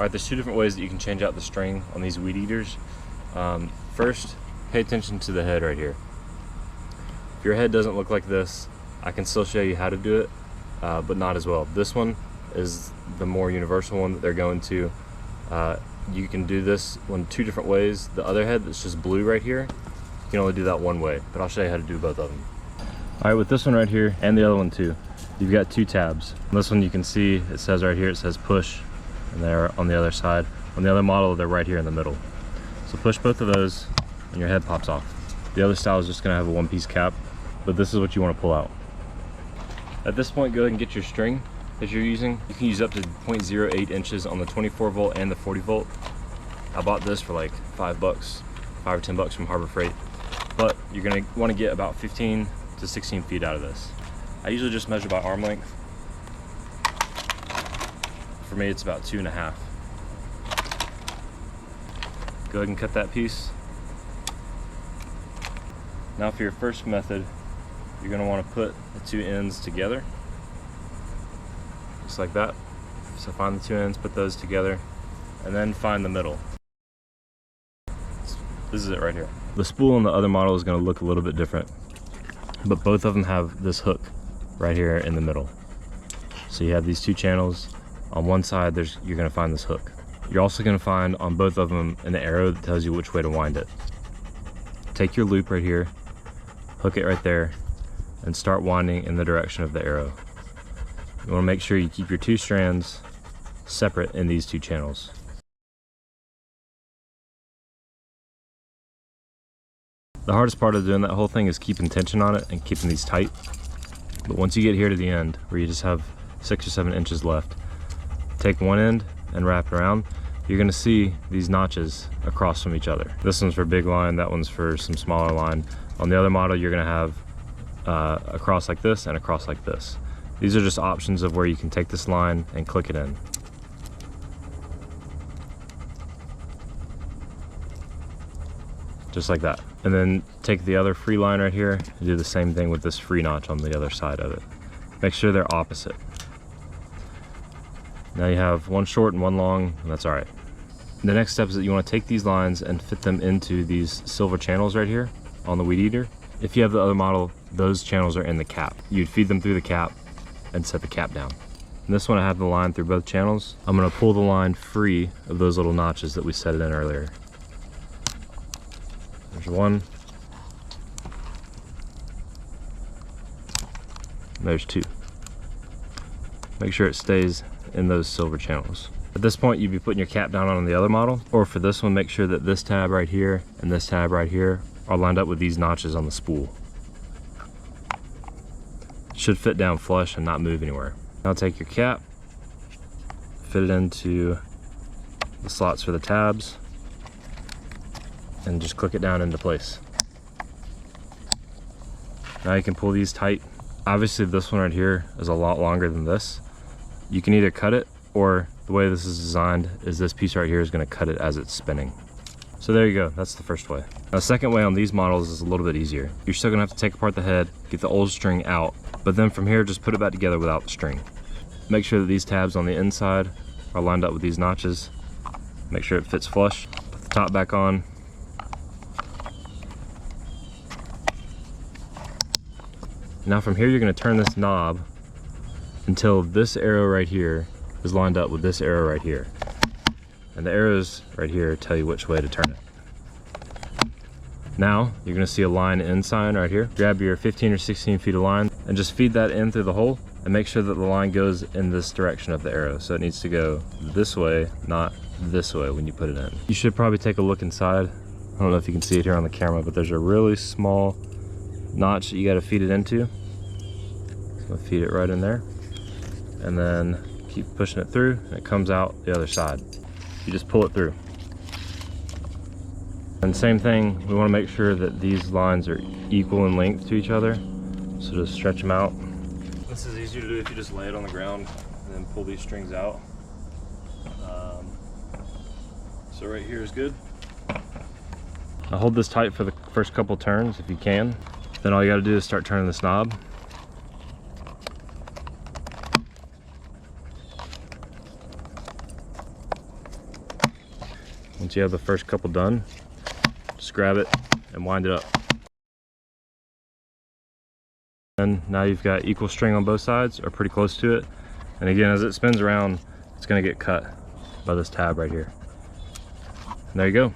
Alright, there's two different ways that you can change out the string on these weed eaters. First, pay attention to the head right here. If your head doesn't look like this, I can still show you how to do it, but not as well. This one is the more universal one that they're going to. You can do this one two different ways. The other head that's just blue right here, you can only do that one way, but I'll show you how to do both of them. Alright, with this one right here, and the other one too, you've got two tabs. This one you can see, it says right here, it says push, and they're on the other side. On the other model, they're right here in the middle. So push both of those, and your head pops off. The other style is just gonna have a one-piece cap, but this is what you wanna pull out. At this point, go ahead and get your string that you're using. You can use up to 0.08 inches on the 24 volt and the 40 volt. I bought this for like $5, 5 or 10 bucks from Harbor Freight. But you're gonna wanna get about 15 to 16 feet out of this. I usually just measure by arm length. For me, it's about 2.5. Go ahead and cut that piece. Now for your first method, you're gonna wanna put the two ends together. Just like that. So find the two ends, put those together, and then find the middle. This is it right here. The spool on the other model is gonna look a little bit different, but both of them have this hook right here in the middle. So you have these two channels. On one side, you're gonna find this hook. You're also gonna find on both of them an arrow that tells you which way to wind it. Take your loop right here, hook it right there, and start winding in the direction of the arrow. You wanna make sure you keep your two strands separate in these two channels. The hardest part of doing that whole thing is keeping tension on it and keeping these tight. But once you get here to the end, where you just have 6 or 7 inches left, take one end and wrap it around. You're gonna see these notches across from each other. This one's for big line, that one's for some smaller line. On the other model, you're gonna have across like this and across like this. These are just options of where you can take this line and click it in. Just like that. And then take the other free line right here and do the same thing with this free notch on the other side of it. Make sure they're opposite. Now you have one short and one long, and that's all right. The next step is that you want to take these lines and fit them into these silver channels right here on the weed eater. If you have the other model, those channels are in the cap. You'd feed them through the cap and set the cap down. And this one, I have the line through both channels. I'm gonna pull the line free of those little notches that we set it in earlier. There's one. And there's two. Make sure it stays in those silver channels. At this point, you'd be putting your cap down on the other model, or for this one, make sure that this tab right here and this tab right here are lined up with these notches on the spool. It should fit down flush and not move anywhere. Now take your cap, fit it into the slots for the tabs, and just click it down into place. Now you can pull these tight. Obviously this one right here is a lot longer than this. You can either cut it, or the way this is designed is this piece right here is going to cut it as it's spinning. So there you go, that's the first way. Now the second way on these models is a little bit easier. You're still going to have to take apart the head, get the old string out, but then from here just put it back together without the string. Make sure that these tabs on the inside are lined up with these notches. Make sure it fits flush. Put the top back on. Now from here you're going to turn this knob until this arrow right here is lined up with this arrow right here. And the arrows right here tell you which way to turn it. Now you're going to see a line in sign right here. Grab your 15 or 16 feet of line and just feed that in through the hole, and make sure that the line goes in this direction of the arrow. So it needs to go this way, not this way when you put it in. You should probably take a look inside. I don't know if you can see it here on the camera, but there's a really small notch that you got to feed it into. So feed it right in there, and then keep pushing it through, and it comes out the other side. You just pull it through. And same thing, we want to make sure that these lines are equal in length to each other. So just stretch them out. This is easier to do if you just lay it on the ground and then pull these strings out. So right here is good. Now hold this tight for the first couple turns if you can. Then all you got to do is start turning this knob. Once you have the first couple done, just grab it and wind it up. And now you've got equal string on both sides, or pretty close to it. And again, as it spins around, it's gonna get cut by this tab right here. And there you go.